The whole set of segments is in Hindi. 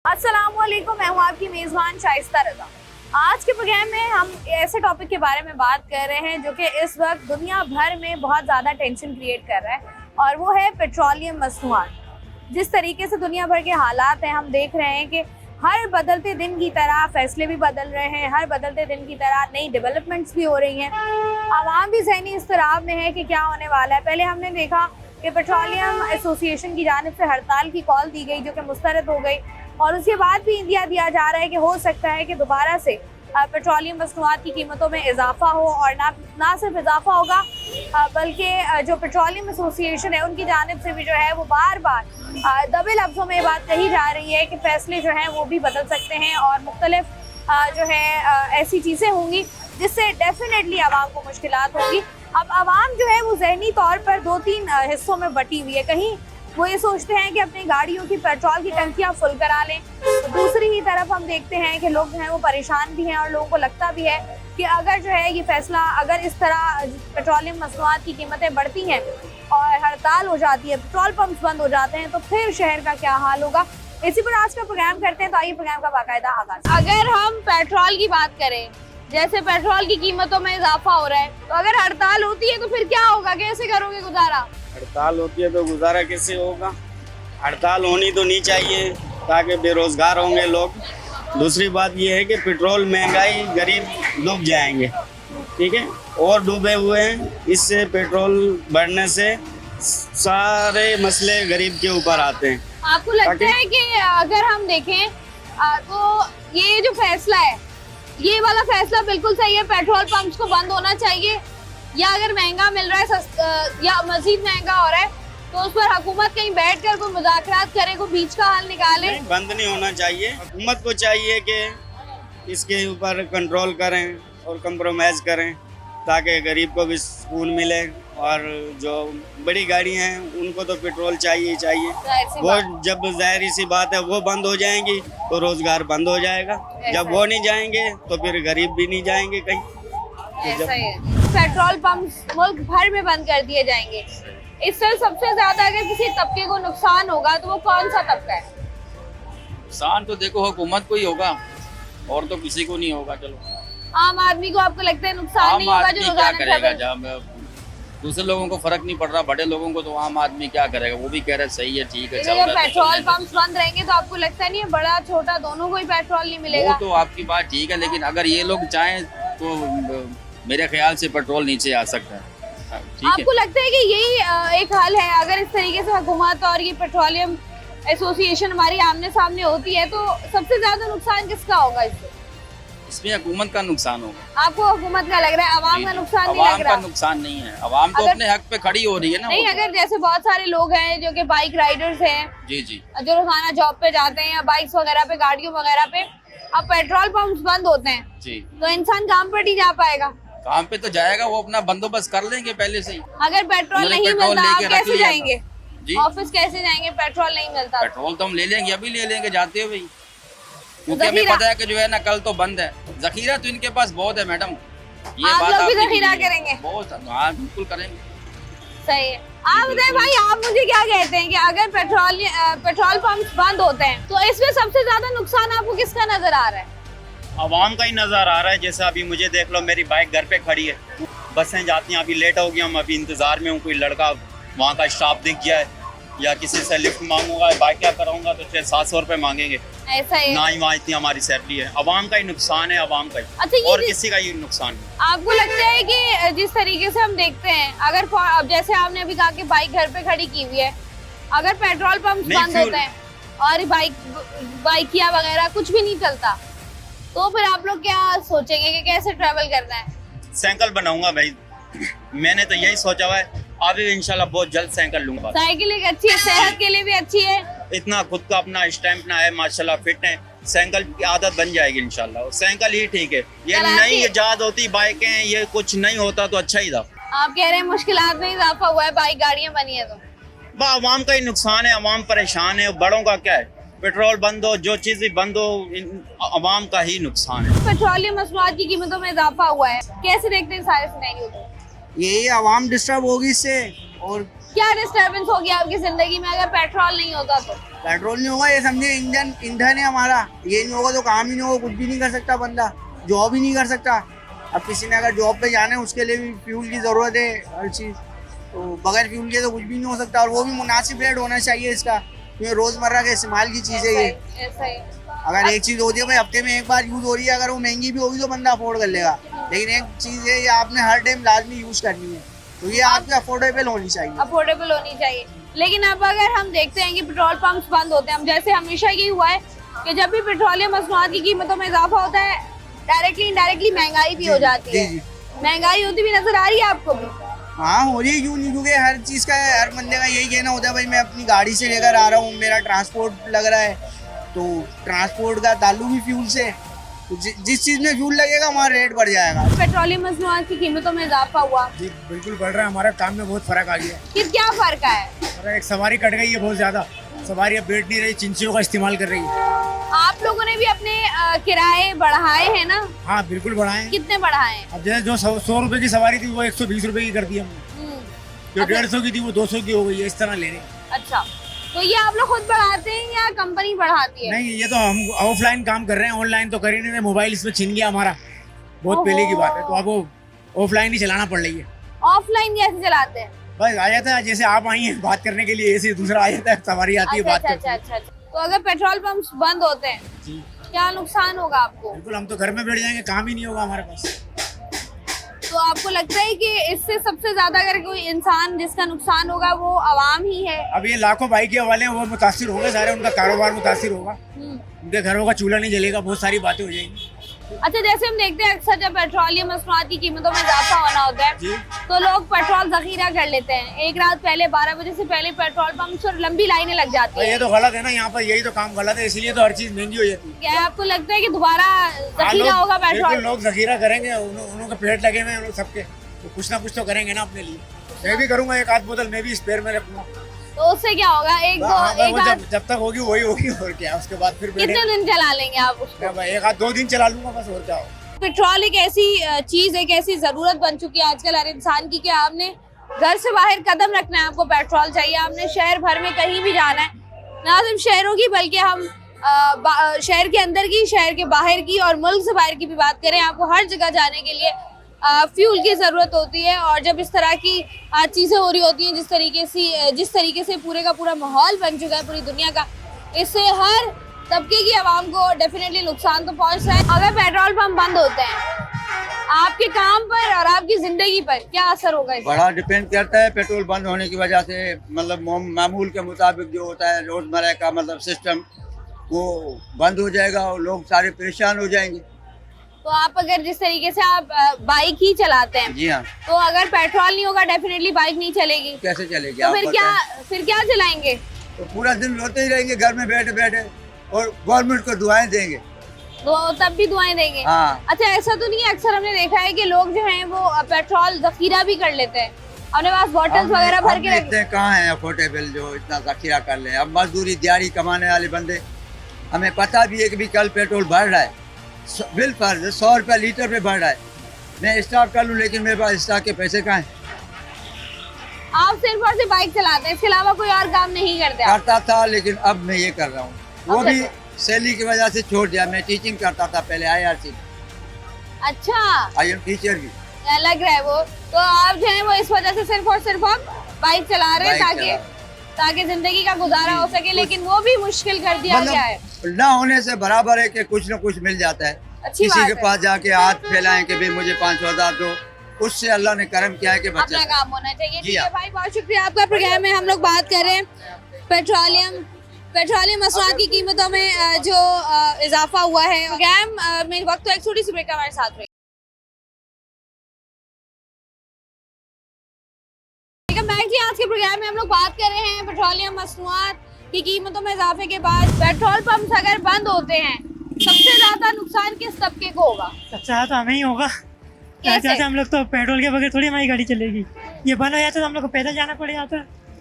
अस्सलामुअलैकुम, मैं हूँ आपकी मेज़बान शाइस्ता रज़ा। आज के प्रोग्राम में हम ऐसे टॉपिक के बारे में बात कर रहे हैं जो कि इस वक्त दुनिया भर में बहुत ज़्यादा टेंशन क्रिएट कर रहा है, और वो है पेट्रोलियम मसनूआत। जिस तरीके से दुनिया भर के हालात हैं, हम देख रहे हैं कि हर बदलते दिन की तरह फैसले भी बदल रहे हैं, हर बदलते दिन की तरह नई डेवलपमेंट्स भी हो रही हैं। आवाम भी ज़हनी इज़्तिराब में है कि क्या होने वाला है। पहले हमने देखा कि पेट्रोलियम एसोसिएशन की जानिब से हड़ताल की कॉल दी गई जो कि मुस्तरद हो गई, और उसके बाद भी इंदिया दिया जा रहा है कि हो सकता है कि दोबारा से पेट्रोलियम मसनूआत की कीमतों में इजाफा हो, और ना सिर्फ इजाफा होगा बल्कि जो पेट्रोलियम एसोसिएशन है उनकी जानिब से भी जो है वो बार बार दबे लफ्ज़ों में बात कही जा रही है कि फ़ैसले जो हैं वो भी बदल सकते हैं, और मुख्तलिफ जो है ऐसी चीज़ें होंगी जिससे डेफिनेटली आवाम को मुश्किलात होगी। अब आवाम जो है वो ज़हनी तौर पर दो तीन हिस्सों में बटी हुई है। कहीं वो ये सोचते हैं कि अपनी गाड़ियों की पेट्रोल की टंकियां फुल करा लें, तो दूसरी ही तरफ हम देखते हैं कि लोग जो हैं वो परेशान भी हैं, और लोगों को लगता भी है कि अगर जो है ये फैसला, अगर इस तरह पेट्रोलियम मसनूआत की कीमतें बढ़ती हैं और हड़ताल हो जाती है, पेट्रोल पंप्स बंद हो जाते हैं, तो फिर शहर का क्या हाल होगा। इसी पर आज का प्रोग्राम करते हैं, तो आइए प्रोग्राम का बाकायदा आगाज। अगर हम पेट्रोल की बात करें, जैसे पेट्रोल की कीमतों में इजाफा हो रहा है, तो अगर हड़ताल होती है तो फिर क्या होगा, कैसे करोगे गुजारा? हड़ताल होती है तो गुजारा कैसे होगा? हड़ताल होनी तो नहीं चाहिए ताकि बेरोजगार होंगे लोग। दूसरी बात ये है कि पेट्रोल महंगाई, गरीब डूब जाएंगे, ठीक है, और डूबे हुए हैं। इससे पेट्रोल बढ़ने से सारे मसले गरीब के ऊपर आते हैं। आपको लगता है कि अगर हम देखें तो ये जो फैसला है, ये वाला फैसला बिल्कुल सही है, पेट्रोल पंप्स को बंद होना चाहिए, या अगर महंगा मिल रहा है या मजीद महंगा हो रहा है तो उस पर हुकूमत कहीं बैठकर कोई मुज़ाकरात करे, कोई बीच का हल निकाले? नहीं, बंद नहीं होना चाहिए। हुकूमत को चाहिए कि इसके ऊपर कंट्रोल करें और कंप्रोमाइज करें ताकि गरीब को भी सुकून मिले, और जो बड़ी गाड़ी हैं उनको तो पेट्रोल चाहिए चाहिए। वो जब जाहिर सी बात है वो बंद हो जाएंगी तो रोजगार बंद हो जाएगा। जब वो नहीं जाएंगे तो फिर गरीब भी नहीं जाएंगे कहीं। ऐसा ही है। पेट्रोल पंप मुल्क भर में बंद कर दिए जाएंगे, इससे सबसे ज्यादा अगर किसी तबके को नुकसान होगा तो वो कौन सा तबका है? नुकसान तो देखो हुकूमत को ही होगा, और तो किसी को नहीं होगा। चलो, आम आदमी को आपको लगता है नुकसान नहीं होगा? जो क्या करेगा जब दूसरे लोगों को फर्क नहीं पड़ रहा, बड़े लोगों को, तो आम आदमी क्या करेगा? वो भी कह रहे सही है, ठीक है, जब पेट्रोल पंप बंद रहेंगे तो आपको लगता नहीं है बड़ा छोटा दोनों को ही पेट्रोल नहीं मिलेगा? वो तो आपकी बात ठीक है, लेकिन अगर ये लोग चाहें तो मेरे ख्याल से पेट्रोल नीचे आ सकता है। आपको लगता है कि यही एक हल है? अगर इस तरीके से हुकूमत और ये पेट्रोलियम एसोसिएशन हमारी आमने सामने होती है तो सबसे ज्यादा नुकसान किसका होगा इससे? इसमें हुकूमत का नुकसान होगा। आपको हुकूमत का लग रहा है, आवाम का नुकसान नहीं लग रहा? आवाम का नुकसान नहीं है, आवाम तो अपने हक पे खड़ी हो रही है ना। नहीं, अगर जैसे बहुत सारे लोग हैं जो कि बाइक राइडर्स हैं, जी जी, जो रोजाना जॉब पे जाते हैं या बाइक्स वगैरह पे, गाड़ियों वगैरह पे, अब पेट्रोल पंप्स बंद होते हैं जी, तो इंसान काम पर नहीं जा पाएगा। काम पे तो जाएगा, वो अपना बंदोबस्त कर लेंगे पहले से ही। अगर पेट्रोल नहीं मिलता आप कैसे जाएंगे जी? ऑफिस कैसे जाएंगे? पेट्रोल नहीं मिलता। पेट्रोल तो हम ले लेंगे, अभी ले लेंगे जाते हुए, क्योंकि हमें पता है कि जो है ना कल तो बंद है। जखीरा तो इनके पास बहुत है मैडम, ये आप बात लोग भी आपकी जखीरा करेंगे? बहुत, हाँ बिल्कुल करेंगे। सही है। आप बताएं भाई, आप मुझे क्या कहते हैं कि अगर पेट्रोल पंप बंद होते हैं तो इसमें सबसे ज्यादा नुकसान आपको किसका नजर आ रहा है? आवाम का ही नज़र आ रहा है। जैसे अभी मुझे देख लो, मेरी बाइक घर पे खड़ी है, बसें जाती हैं, अभी लेट हो गया, हम अभी इंतज़ार में हूँ। कोई लड़का वहाँ का स्टाफ दिख गया है, या किसी से लिफ्ट मांगूंगा, बाइक क्या कराऊंगा तो 600-700 रुपये मांगेंगे। ऐसा है ना, ही वहाँ इतनी हमारी सैलरी है। आवाम का ही नुकसान है, आवाम का ही। अच्छा, और किसी का ही नुकसान है। आपको लगता है कि जिस तरीके से हम देखते हैं, अगर अब जैसे आपने अभी कहा कि बाइक घर पे खड़ी की हुई है, अगर पेट्रोल पंप बंद होते हैं और बाइकिया वगैरह कुछ भी नहीं चलता, तो फिर आप लोग क्या सोचेंगे कि कैसे ट्रैवल करना है? साइकिल बनाऊंगा भाई, मैंने तो यही सोचा हुआ है। अभी इंशाल्लाह बहुत जल्द साइकिल लूंगा। साइकिल एक अच्छी है, सेहत के लिए भी अच्छी है। इतना खुद का अपना स्टैमिना है माशाल्लाह, फिट है, साइकिल की आदत बन जाएगी इंशाल्लाह। साइकिल ही ठीक है, ये नई इजाद होती बाइकें, ये कुछ नहीं होता तो अच्छा ही था। आप कह रहे हैं मुश्किलात में इजाफा हुआ है, बाइक गाड़ियां बनी है तो आवाम का ही नुकसान है, आवाम परेशान है। बड़ों का क्या है, पेट्रोल बंद हो, जो चीज़ बंद हो, आवाम का ही नुकसान है। पेट्रोलियम मसनूआत की कीमतों में इजाफा हुआ है, कैसे देखते हैं सारे सिनेरियो को? यही आवाम डिस्टर्ब होगी इससे, और क्या डिस्टर्बेंस होगी आपकी जिंदगी में अगर पेट्रोल नहीं होता तो? पेट्रोल नहीं होगा, ये समझे ईंधन है हमारा, ये नहीं होगा तो काम ही नहीं होगा, कुछ भी नहीं कर सकता बंदा, जॉब ही नहीं कर सकता। अब किसी ने अगर जॉब पे जाना है उसके लिए भी फ्यूल की ज़रूरत है, हर चीज़, तो बगैर फ्यूल के तो कुछ भी नहीं हो सकता। और वो भी मुनासिब रेट होना चाहिए इसका, क्योंकि रोज़मर्रा के इस्तेमाल की चीज़ है ये। ऐसा ही। अगर एक चीज़ होती है भाई हफ्ते में एक बार यूज़ हो रही है, अगर वो महंगी भी होगी तो बंदा अफोर्ड कर लेगा, लेकिन एक चीज़ है ये आपने हर टाइम लाजमी यूज़ करनी है, तो ये आपके अफोर्डेबल होनी चाहिए। अफोर्डेबल होनी चाहिए। लेकिन अब अगर हम देखते हैं कि पेट्रोल पंप्स बंद होते हैं, हम जैसे हमेशा ये हुआ है कि जब भी पेट्रोलियम मसनूआत की कीमतों में इजाफा होता है, डायरेक्टली इनडायरेक्टली महंगाई भी हो जाती है। महंगाई होती भी नजर आ रही है आपको भी? हाँ हो रही है, क्यों नहीं, क्योंकि हर चीज़ का हर बंदे का यही कहना होता है भाई मैं अपनी गाड़ी से लेकर आ रहा हूँ, मेरा ट्रांसपोर्ट लग रहा है, तो ट्रांसपोर्ट का ताल्लुक भी फ्यूल से, तो जिस चीज़ में फ्यूल लगेगा वहाँ रेट बढ़ जाएगा। पेट्रोलियम मसनूआत की कीमतों में इजाफा हुआ जी बिल्कुल बढ़ रहा है, हमारे काम में बहुत फर्क आ गया है। कि क्या फर्क है? अरे एक सवारी कट गई है बहुत ज्यादा, सवारी अब बैठ नहीं रही, चिंचियों का इस्तेमाल कर रही है। आप लोगों ने भी अपने किराए बढ़ाए हैं ना? हाँ बिल्कुल बढ़ाए हैं। कितने बढ़ाए हैं? अब जैसे जो 100 रुपए की सवारी थी वो 120 रुपए की कर दी हमने, जो 150 की थी वो 200 की हो गई है, इस तरह ले रहे हैं। अच्छा, तो ये आप लोग खुद बढ़ाते हैं या कंपनी बढ़ाती है? नहीं ये तो हम ऑफलाइन काम कर रहे हैं, ऑनलाइन तो कर ही नहीं रहे, मोबाइल इसमें छिन गया हमारा, बहुत पहले की बात है, तो अब वो ऑफलाइन ही चलाना पड़ रही है। ऑफलाइन कैसे चलाते हैं? बस आ जाता है, जैसे आप आई हैं बात करने के लिए, ऐसे दूसरा आ जाता है, सवारी आती है, बात करती है। अच्छा। तो अगर पेट्रोल पंप्स बंद होते हैं जी क्या नुकसान होगा आपको? बिल्कुल, हम तो घर में बैठ जाएंगे, काम ही नहीं होगा हमारे पास। तो आपको लगता है कि इससे सबसे ज्यादा अगर कोई इंसान जिसका नुकसान होगा वो आवाम ही है? अब ये लाखों बाइक वाले हैं वो मुतासिर होंगे सारे, उनका कारोबार मुतासिर होगा, उनके घरों का चूल्हा नहीं जलेगा, बहुत सारी बातें हो जाएंगी। अच्छा, जैसे हम देखते हैं अक्सर जब पेट्रोलियम मसनूआत की कीमतों में इजाफा होना होता है तो लोग पेट्रोल जखीरा कर लेते हैं, एक रात पहले 12 बजे से पहले पेट्रोल पंप पर लंबी लाइनें लग जाती है। ये तो गलत है ना, यहाँ पर यही तो काम गलत है, इसलिए तो हर चीज महंगी हो जाती है। क्या आपको लगता है कि दोबारा जखीरा होगा पेट्रोल? लोग जखीरा करेंगे, उनके पेट लगे हुए हैं सबके, तो कुछ ना कुछ तो करेंगे ना अपने लिए। मैं भी करूंगा, एक आध बोतल मैं भी स्पेयर में रखूंगा, तो उससे क्या होगा? जब तक होगी वही होगी, और क्या उसके बाद फिर कितने दिन चला लेंगे आप उसको? एक आध 2 दिन चला लूंगा बस, और क्या होगा। पेट्रोल एक ऐसी चीज, एक ऐसी जरूरत बन चुकी है आजकल हर इंसान की कि आपने घर से बाहर कदम रखना है, आपको पेट्रोल चाहिए। आपने शहर भर में कहीं भी जाना है, ना सिर्फ शहरों की बल्कि हम शहर के अंदर की, शहर के बाहर की और मुल्क से बाहर की भी बात करें, आपको हर जगह जाने के लिए फ्यूल की ज़रूरत होती है। और जब इस तरह की चीज़ें हो रही होती हैं, जिस तरीके से पूरे का पूरा माहौल बन चुका है पूरी दुनिया का, इससे हर तबके की आवाम को डेफिनेटली नुकसान तो पहुंच रहा है। अगर पेट्रोल पंप बंद होते हैं, आपके काम पर और आपकी जिंदगी पर क्या असर होगा? बड़ा डिपेंड करता है पेट्रोल बंद होने की वजह से, मतलब मामूल के मुताबिक जो होता है रोजमर्रा का मतलब सिस्टम, वो बंद हो जाएगा और लोग सारे परेशान हो जाएंगे। तो आप अगर जिस तरीके से आप बाइक ही चलाते हैं, जी हाँ, तो अगर पेट्रोल नहीं होगा डेफिनेटली बाइक नहीं चलेगी। कैसे चलेगी? तो फिर क्या चलाएंगे? तो पूरा दिन रोते ही रहेंगे घर में बैठे बैठे, और गवर्नमेंट को दुआएं देंगे। तो तब भी दुआएं देंगे? हाँ। अच्छा, ऐसा तो नहीं है, अक्सर हमने देखा है कि लोग जो हैं वो पेट्रोल जखीरा भी कर लेते हैं, अपने पास बॉटल्स वगैरह भर के रखते हैं। कहाँ है अफोर्डेबल जो इतना जखीरा कर ले? अब मजदूरी दिहाड़ी कमाने वाले बंदे, हमें पता भी है कि भी कल पेट्रोल बढ़ रहा है, बिल पर 100 रुपया लीटर पे बढ़ रहा है, मैं स्टॉक कर लूँ लेकिन मेरे पास स्टॉक के पैसे कहाँ हैं? आप सिर्फ और सिर्फ बाइक चलाते हैं, इसके अलावा कोई और काम नहीं करते? करता था लेकिन अब मैं ये कर रहा हूँ, वो भी सैलरी की वजह से छोड़ दिया। मैं टीचिंग करता था पहले IRC। अच्छा, आई एम टीचर भी। लग रहा है वो, तो आप जो है वो इस वजह से सिर्फ और सिर्फ आप बाइक चला रहे हैं ताकि जिंदगी का गुजारा हो सके, लेकिन वो भी मुश्किल कर दिया गया है। ना होने से बराबर है कि कुछ न कुछ मिल जाता है। अच्छी किसी बात के है। पास जाके हाथ फैलाएं कि भाई मुझे 5,000 दो, उससे अल्लाह ने करम किया है कि बच्चा अपना काम होना चाहिए। जी ठीक है हाँ। भाई, बहुत शुक्रिया आपका। प्रोग्राम में हम लोग बात कर रहे हैं पेट्रोलियम मसनूआत की कीमतों में जो इजाफा हुआ है। प्रोग्राम में वक्त तो एक छोटी सी ब्रेक हमारे साथ रही। आज के प्रोग्राम में हम लोग बात कर रहे हैं पेट्रोलियम मसनूआत की कीमतों में इजाफे के बाद पेट्रोल पंप अगर बंद होते हैं, सबसे ज्यादा नुकसान किस तबके को होगा? सबसे ज्यादा तो हमें ही होगा। कैसे? हम लोग तो पेट्रोल के बगैर थोड़ी हमारी गाड़ी चलेगी, ये बंद हो जाता तो हम लोग को पैदल जाना पड़ जाता।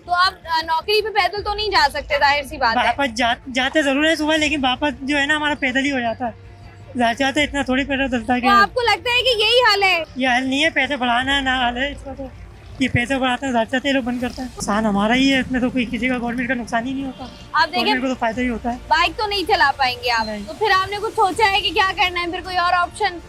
तो आप नौकरी पे पैदल तो नहीं जा सकते, जाहिर सी बात है। वापस जाते जरूर है सुबह, लेकिन वापस जो है ना हमारा पैदल ही हो जाता है। जाते इतना थोड़ी पेट्रोल चलता है तो आपको लगता है कि यही हाल है? ये हाल नहीं है, पैसे बढ़ाना है ना हाल है इसका, तो ये पैसे बढ़ाते हैं, ज़्यादा ये लोग बंद करते हैं। नुकसान हमारा ही है, इसमें तो कोई किसी का गवर्नमेंट का नुकसान ही नहीं होता। आप देखें गवर्नमेंट को तो फायदा ही होता है। बाइक तो नहीं चला पाएंगे आप, नहीं। तो फिर आपने कुछ सोचा है कि क्या करना है, फिर कोई और ऑप्शन?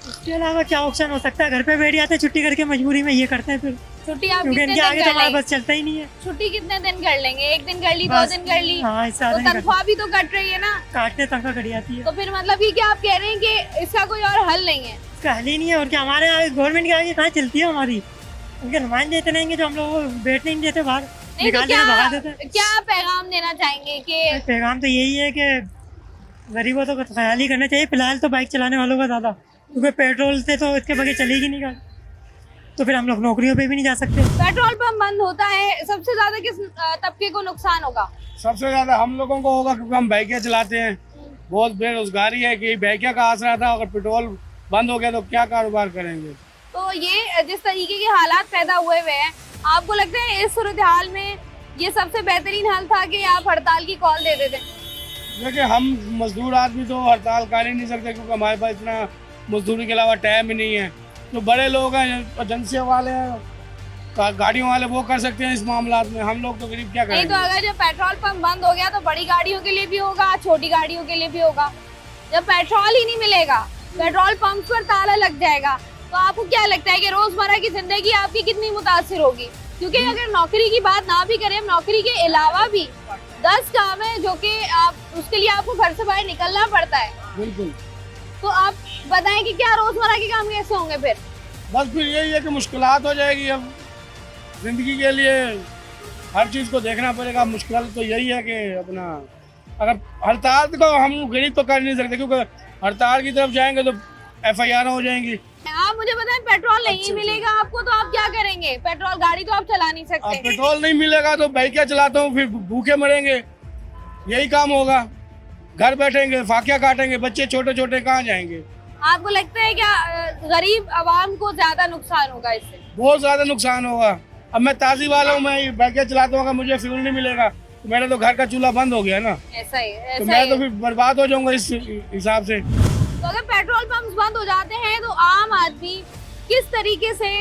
इसके अलावा क्या ऑप्शन हो सकता है? घर पे बैठ जाते हैं छुट्टी करके, मजबूरी में ये करते हैं फिर, छुट्टी आप क्योंकि कितने इनके दिन आगे तो कर हमारा लेंगे? बस चलता ही नहीं है। छुट्टी कितने दिन कर लेंगे? एक दिन कर ली, 2 बस। दिन कर ली, हाँ, इससे तो ज़्यादा नहीं तनख्वाह भी तो कट रही है ना। काटते तनख्वाह कट जाती है। तो फिर मतलब ये क्या आप कह रहे हैं कि इसका कोई और हल नहीं है? इसका हल ही नहीं है। और क्या हमारे यहाँ गवर्नमेंट के आगे कहाँ चलती है हमारी? उनके नुमाइंदे इतने रहेंगे जो हम लोगों को बैठने नहीं देते बाहर, नहीं तो निकाल देते, भगा देते। क्या पैगाम देना चाहेंगे कि पैगाम तो यही है कि गरीबों तो ख्याल ही करना चाहिए। फिलहाल तो बाइक चलाने वालों का ज़्यादा, क्योंकि पेट्रोल से तो इसके बगैर चलेगी नहीं गाड़ी, तो फिर हम लोग नौकरियों पे भी नहीं जा सकते। पेट्रोल पंप बंद होता है, सबसे ज्यादा किस तबके को नुकसान होगा? सबसे ज्यादा हम लोगों को होगा, क्योंकि हम बाइकें चलाते हैं। बहुत बेरोजगारी है कि बाइकें का आसरा था, अगर पेट्रोल बंद हो गया तो क्या कारोबार करेंगे। तो ये जिस तरीके के हालात पैदा हुए हैं, आपको लगता है इस सूरत हाल में ये सबसे बेहतरीन हल था कि आप हड़ताल की कॉल दे देते? देखिए, हम मजदूर आदमी तो हड़ताल कर ही नहीं सकते, क्योंकि हमारे पास इतना मजदूरी के अलावा टाइम ही नहीं है। जो बड़े लोग हैं, एजेंसियों वाले हैं, गाड़ियों वाले, वो कर सकते हैं इस मामला में। हम लोग तो गरीब क्या नहीं करेंगे। तो अगर जब पेट्रोल पंप बंद हो गया तो बड़ी गाड़ियों के लिए भी होगा, छोटी गाड़ियों के लिए भी होगा। जब पेट्रोल ही नहीं मिलेगा, पेट्रोल पंप पर ताला लग जाएगा, तो आपको क्या लगता है कि रोजमर्रा की जिंदगी आपकी कितनी मुतासिर होगी? क्योंकि अगर नौकरी की बात ना भी करें, नौकरी के अलावा भी 10 काम है जो कि आप उसके लिए आपको घर से बाहर निकलना पड़ता है। बिल्कुल। तो आप बताएं कि क्या रोजमर्रा के काम कैसे होंगे फिर? बस फिर यही है कि मुश्किलात हो जाएगी। अब जिंदगी के लिए हर चीज़ को देखना पड़ेगा। मुश्किल तो यही है कि अपना, अगर हड़ताल को हम गरीब तो कर नहीं सकते, क्योंकि हड़ताल की तरफ जाएंगे तो FIR हो जाएंगी। आप मुझे बताएं, पेट्रोल नहीं मिलेगा आपको तो आप क्या करेंगे? पेट्रोल गाड़ी तो आप चला नहीं अब सकते। पेट्रोल नहीं मिलेगा तो बाइकें चलाता हूँ, फिर भूखे मरेंगे, यही काम होगा। घर बैठेंगे, फाकिया काटेंगे, बच्चे छोटे छोटे कहाँ जाएंगे। आपको लगता है क्या गरीब आवाम को ज्यादा नुकसान होगा इससे? बहुत ज्यादा नुकसान होगा। अब मैं ताजी वाला हूँ, मैं बाइकें चलाता हूँ, अगर मुझे फ्यूल नहीं मिलेगा तो मेरा तो घर का चूल्हा बंद हो गया ना, ऐसा ही तो ऐसा मैं ही तो है। फिर बर्बाद हो जाऊंगा इस हिसाब से। तो अगर पेट्रोल पंप बंद हो जाते हैं तो आम आदमी किस तरीके से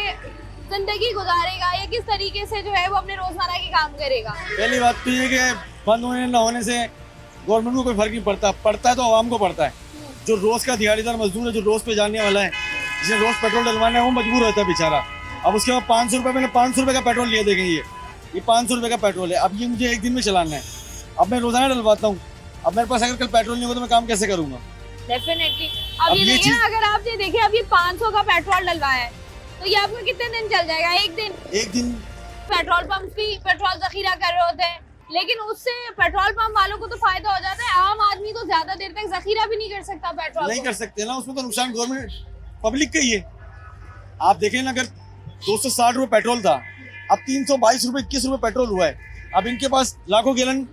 जिंदगी गुजारेगा या किस तरीके से जो है वो अपने रोजमर्रा के काम करेगा? पहली बात तो ये कि बंद होने न होने से गवर्नमेंट को कोई फर्क नहीं पड़ता। पड़ता है तो आवाम को पड़ता है। जो रोज का दिहाड़ीदार मजदूर है, जो रोज पे जाने वाला है, जिसे रोज पेट्रोल डलवाना है, वो मजबूर होता है बेचारा। अब उसके बाद 500 रुपये, मैंने 500 रुपये का पेट्रोल लिया, देखें ये 500 रुपये का पेट्रोल है। अब ये मुझे एक दिन में चलाना है, अब मैं रोजाना डलवाता हूँ। अब मेरे पास अगर कल पेट्रोल नहीं होगा तो मैं काम कैसे करूँगा। डेफिनेटली। अब अब ये ये देखिए, चीज़- अगर आप ये देखिए, अब ये 500 का पेट्रोल डलवाया है तो ये आपको कितने दिन चल जाएगा? एक दिन। पेट्रोल पंप भी पेट्रोल जखीरा कर रहे होते हैं, लेकिन उससे पेट्रोल पंप वालों को तो फायदा हो जाता है, आम आदमी तो ज्यादा देर तक जखीरा भी नहीं कर सकता पेट्रोल नहीं को। कर सकते ना, उसमें तो नुकसान गवर्नमेंट पब्लिक का ही है। आप देखें ना, अगर 260 रुपये पेट्रोल था, अब 322 रुपये 21 रुपये पेट्रोल हुआ है। अब इनके पास लाखों गैलन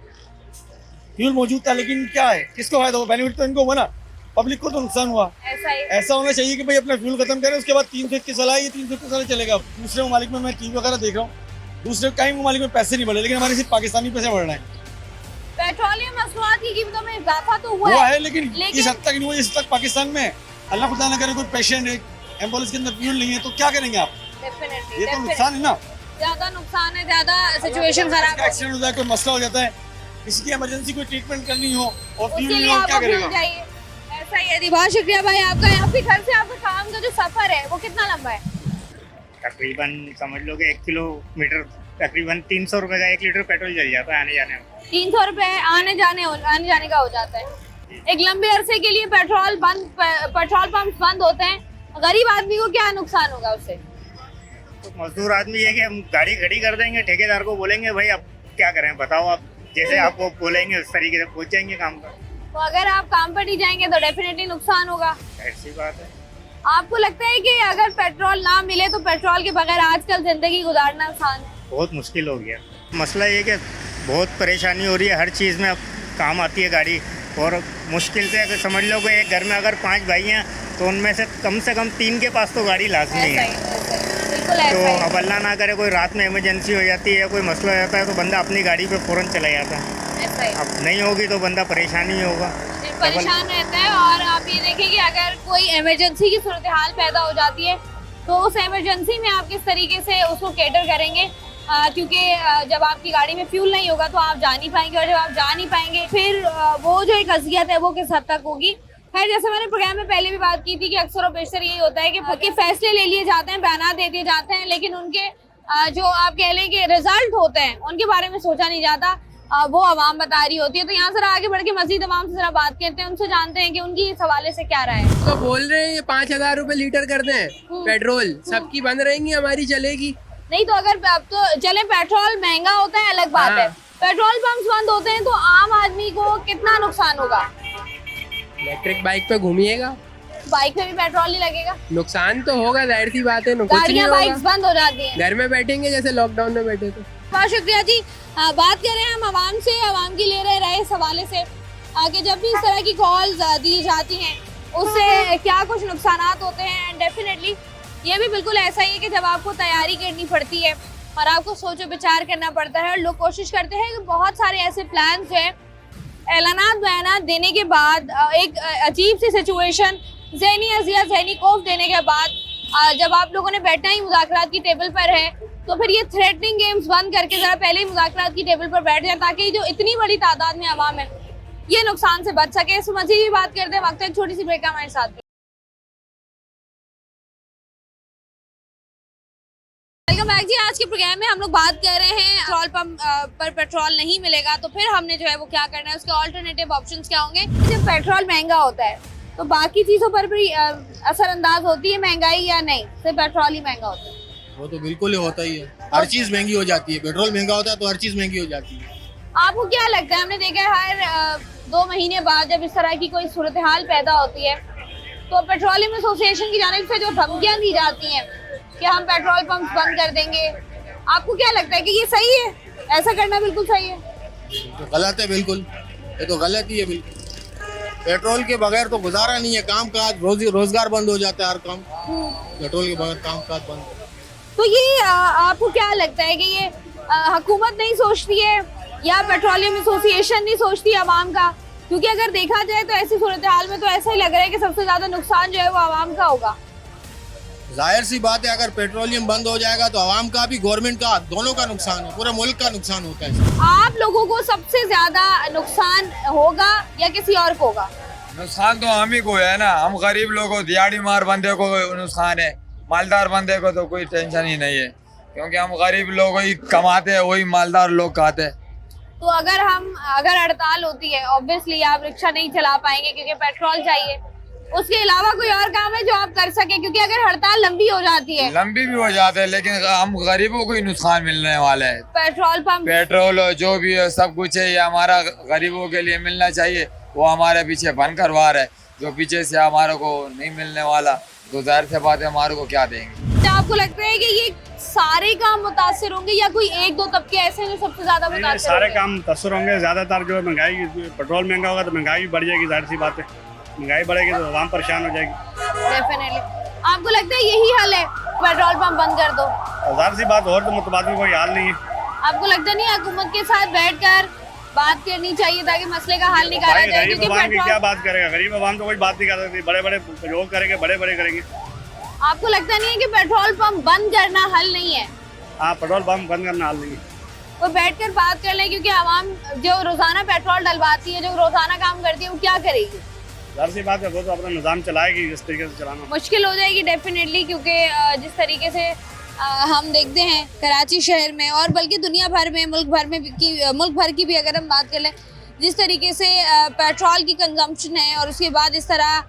फ्यूल मौजूद था, लेकिन क्या है, किसको फायदा हुआ? बेनिफिट तो इनको हुआ ना, पब्लिक को तो नुकसान हुआ। ऐसा ही ऐसा होना चाहिए कि भाई अपना फ्यूल खत्म करें, उसके बाद 321 वाला है, ये 321 वाला चलेगा। दूसरे ममालिक में मैं टीवी वगैरह देख रहा हूँ, दूसरे कई ममालिक में पैसे नहीं बढ़े, लेकिन हमारे सिर्फ पाकिस्तानी पैसे बढ़ रहे हैं। पेट्रोलियम मसनूआत की कीमतों में इजाफा तो हुआ हुआ है, है, लेकिन इस हद तक नहीं हुआ जिस तक पाकिस्तान में। अल्लाह खुदा ना करे कोई पेशेंट है, एम्बुलेंस के अंदर फ्यूल नहीं है, तो क्या करेंगे आप? डेफिनेटली ये तो नुकसान है ना। ज्यादा नुकसान है, ज्यादा सिचुएशन खराब है, एक्सीडेंट हो जाए, कोई मसला हो जाता है, किसी की इमरजेंसी कोई ट्रीटमेंट करनी हो और फ्यूल उसके नहीं लिए हो, आप क्या अपना करेगा? जाइए। ऐसा ही है। बहुत शुक्रिया भाई आपका। आपके घर से आपके काम का जो सफर है वो कितना लंबा है? तकरीबन समझ लो कि 1 किलोमीटर तकरीबन 300 रुपये का 1 लीटर पेट्रोल जल जाता है आने जाने में। 300 रुपए आने जाने का हो जाता है। एक लंबे अरसे के लिए पेट्रोल पंप बंद होते हैं, गरीब आदमी को क्या नुकसान होगा उससे? तो मजदूर आदमी ये कि हम गाड़ी खड़ी कर देंगे, ठेकेदार को बोलेंगे भाई अब क्या करें बताओ, आप जैसे आप वो बोलेंगे उस तरीके से पहुंच जाएंगे काम पर। तो अगर आप काम पर नहीं जाएंगे तो डेफिनेटली नुकसान होगा। ऐसी बात है। आपको लगता है कि अगर पेट्रोल ना मिले तो पेट्रोल के बगैर आजकल जिंदगी गुजारना आसान है? बहुत मुश्किल हो गया। मसला ये कि बहुत परेशानी हो रही है, हर चीज़ में अब काम आती है गाड़ी, और मुश्किल से अगर समझ लो कि एक घर में अगर 5 भाई हैं तो उनमें से कम 3 के पास तो गाड़ी लाजमी ऐसा है। ही, बिल्कुल तो ऐसा ही। अब अल्लाह ना करे कोई रात में इमरजेंसी हो जाती है, कोई मसला हो जाता है, तो बंदा अपनी गाड़ी पे फ़ौरन चला जाता है। ऐसा ही। अब नहीं होगी तो बंदा परेशानी में होगा। परेशान रहता है। और आप ये देखें कि अगर कोई इमरजेंसी की सूरत हाल पैदा हो जाती है तो उस इमरजेंसी में आप किस तरीके से उसको कैटर करेंगे, क्योंकि जब आपकी गाड़ी में फ्यूल नहीं होगा तो आप जा नहीं पाएंगे, और जब आप जा नहीं पाएंगे फिर वो जो एक अज़ियत है वो किस हद तक होगी। खैर, जैसे मैंने प्रोग्राम में पहले भी बात की थी कि अक्सर और बेशतर यही होता है कि फैसले ले लिए जाते हैं, बयान दे दिए जाते हैं, लेकिन उनके जो आप कह लें कि रिजल्ट होते हैं उनके बारे में सोचा नहीं जाता, वो आवाम बता रही होती है। तो यहाँ जरा आगे बढ़ के मजीद आवाम से जरा बात करते हैं, उनसे जानते हैं कि उनकी इस हवाले से क्या राय है। तो बोल रहे हैं ये 5,000 रुपए लीटर कर दें पेट्रोल, सबकी बंद रहेंगी, हमारी चलेगी नहीं। तो अगर अब तो चले, पेट्रोल महंगा होता है अलग बात है, पेट्रोल पंप्स बंद होते हैं तो आम आदमी को कितना नुकसान होगा? इलेक्ट्रिक बाइक पे घूमिएगा, बाइक पे भी पेट्रोल नहीं लगेगा, नुकसान तो होगा, जाहिर सी बात है। गाड़ियाँ बाइक्स बंद हो जाती हैं, घर में बैठेंगे जैसे लॉकडाउन में बैठे थे। बहुत शुक्रिया जी। बात करें हम आवाम से, आवाम की ले रहे इस हवाले से कि जब भी इस तरह की कॉल्स दी जाती हैं उससे क्या कुछ नुकसान होते हैं। एंड डेफिनेटली ये भी बिल्कुल ऐसा ही है कि जब आपको तैयारी करनी पड़ती है और आपको सोचो विचार करना पड़ता है, और लोग कोशिश करते हैं कि बहुत सारे ऐसे प्लान जो है ऐलानात बयानात देने के बाद एक अजीब सी सिचुएशन, ज़हनी अज़ियत, ज़हनी खौफ देने के बाद जब आप लोगों ने बैठना ही मुज़ाकरात की टेबल पर है तो फिर ये थ्रेटनिंग गेम्स बंद करके ज़रा पहले ही मुज़ाकरात की टेबल पर बैठ जाए, ताकि जो इतनी बड़ी तादाद में आवाम है ये नुकसान से बच सके। इस मजीद भी बात करते हैं, वक्त एक छोटी सी ब्रेक का हमारे साथ। वेलकम बैक जी। आज के प्रोग्राम में हम लोग बात कर रहे हैं पेट्रोल पंप पर पेट्रोल नहीं मिलेगा तो फिर हमने जो है वो क्या करना है, उसके ऑल्टरनेटिव ऑप्शंस क्या होंगे। जब पेट्रोल महंगा होता है तो बाकी चीज़ों पर भी असरअंदाज होती है महंगाई, या नहीं सिर्फ पेट्रोल ही महंगा होता है? वो तो बिल्कुल ही होता ही है, हर चीज़ महंगी हो जाती है। पेट्रोल महंगा होता है तो हर चीज़ महंगी हो जाती है। आपको क्या लगता है, हमने देखा है हर 2 महीने बाद जब इस तरह की कोई सूरत हाल पैदा होती है तो पेट्रोलियम एसोसिएशन की जानिब से जो धमकियां दी जाती हैं कि हम पेट्रोल पंप बंद कर देंगे, आपको क्या लगता है कि ये सही है? ऐसा करना बिल्कुल सही है? तो गलत है, बिल्कुल ये तो गलत ही है। बिल्कुल पेट्रोल के बगैर तो गुजारा नहीं है, काम काज रोजगार बंद हो जाता है, हर काम पेट्रोल के बगैर काम काज बंद। तो ये आपको क्या लगता है कि ये हुकूमत नहीं सोचती है या पेट्रोलियम एसोसिएशन नहीं सोचती आवाम का? क्योंकि अगर देखा जाए तो ऐसी सूरत हाल में तो ऐसा ही लग रहा है कि सबसे ज्यादा नुकसान जो है वो आवाम का होगा। जाहिर सी बात है, अगर पेट्रोलियम बंद हो जाएगा तो आवाम का भी, गवर्नमेंट का, दोनों का नुकसान है, पूरे मुल्क का नुकसान होता है। आप लोगों को सबसे ज्यादा नुकसान होगा या किसी और को होगा? नुकसान तो हम ही को है ना, हम गरीब लोगों को, दिहाड़ी मार बंदे को नुकसान है, मालदार बंदे को तो कोई टेंशन ही नहीं है, क्योंकि हम गरीब लोग ही कमाते हैं, वही मालदार लोग खाते हैं। तो अगर हड़ताल होती है, ऑब्वियसली आप रिक्शा नहीं चला पाएंगे क्योंकि पेट्रोल चाहिए, उसके अलावा कोई और काम है जो आप कर सके? क्योंकि अगर हड़ताल लंबी हो जाती है, लंबी भी हो जाते हैं, लेकिन हम गरीबों को ही नुकसान मिलने वाला है। पेट्रोल पंप, पेट्रोल जो भी है, सब कुछ है, ये हमारा गरीबों के लिए मिलना चाहिए, वो हमारे पीछे बन करवा रहा है, जो पीछे से हमारे को नहीं मिलने वाला तो जाहिर से बात है हमारे को क्या देंगे। क्या आपको लगता है कि ये सारे काम मुतासिर होंगे या कोई 1-2 तबके ऐसे हैं जो सबसे ज्यादा मुतासिर? सारे काम मुतासर होंगे, ज्यादातर जो महंगाई, पेट्रोल महंगा होगा तो महंगाई भी बढ़ जाएगी, जाहिर सी बात है, महंगाई बढ़ेगी तो आवाम परेशान हो जाएगी। डेफिनेटली। आपको लगता है यही हल है, पेट्रोल पंप बंद कर दो? जाहिर सी बात, और तो मुतबादल कोई हाल नहीं है। आपको लगता नहीं हुकूमत के साथ बैठकर बात करनी चाहिए ताकि मसले का हल निकाला जाए? गरीब आवाम की क्या बात करेगा, गरीब आवाम तो कोई बात नहीं कर सकती, बड़े बड़े प्रयोग करेंगे, बड़े बड़े करेंगे। आपको लगता नहीं है कि पेट्रोल पंप बंद करना हल नहीं है? हाँ, पेट्रोल पंप बंद करना हल नहीं है, वो बैठकर बात कर लें, क्योंकि आवाम जो रोजाना पेट्रोल डलवाती है, जो रोजाना काम करती है, वो क्या करेगी? जाहिर सी बात है, वो तो अपना निज़ाम चलाएगी, जिस तरीके से चलाना मुश्किल हो जाएगी डेफिनेटली, क्योंकि जिस तरीके से हम देखते हैं कराची शहर में और बल्कि दुनिया भर में, मुल्क भर की भी अगर हम बात कर लें, जिस तरीके से पेट्रोल की कंजम्पशन है और उसके बाद इस तरह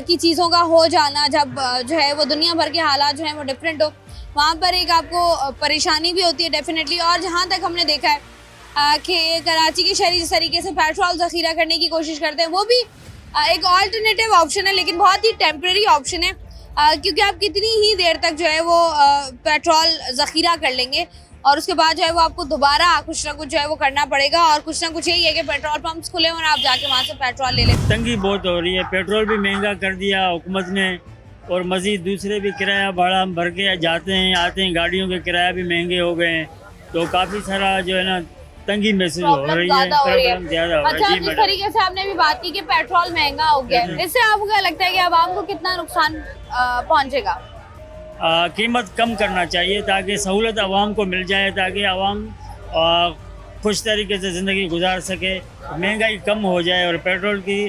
की चीज़ों का हो जाना, जब जो है वो दुनिया भर के हालात जो हैं वो डिफरेंट हो, वहाँ पर एक आपको परेशानी भी होती है डेफिनेटली। और जहाँ तक हमने देखा है कि कराची के शहरी जिस तरीके से पेट्रोल ज़ख़ीरा करने की कोशिश करते हैं, वो भी एक ऑल्टरनेटिव ऑप्शन है, लेकिन बहुत ही टेम्प्रेरी ऑप्शन है, क्योंकि आप कितनी ही देर तक जो है वो पेट्रोल ज़ख़ीरा कर लेंगे और उसके बाद जो है वो आपको दोबारा कुछ ना कुछ जो है वो करना पड़ेगा, और कुछ ना कुछ यही है कि पेट्रोल पंप्स खुले और आप जाके वहाँ से पेट्रोल ले लें। तंगी बहुत हो रही है, पेट्रोल भी महंगा कर दिया हुकूमत ने, और मज़ीद दूसरे भी किराया भाड़ा हम भर के जाते हैं आते हैं, गाड़ियों के किराया भी महंगे हो गए हैं, तो काफ़ी सारा जो है ना तंगी महसूस हो रही है, प्रॉब्लम ज़्यादा हो रही है। जिस तरीके से आपने भी बात की कि पेट्रोल महंगा हो गया, इससे आपको क्या लगता है कि आवाम को कितना नुकसान पहुँचेगा? कीमत कम करना चाहिए ताकि सहूलत आवाम को मिल जाए, ताकि आवाम खुश तरीके से ज़िंदगी गुजार सके, महंगाई कम हो जाए और पेट्रोल की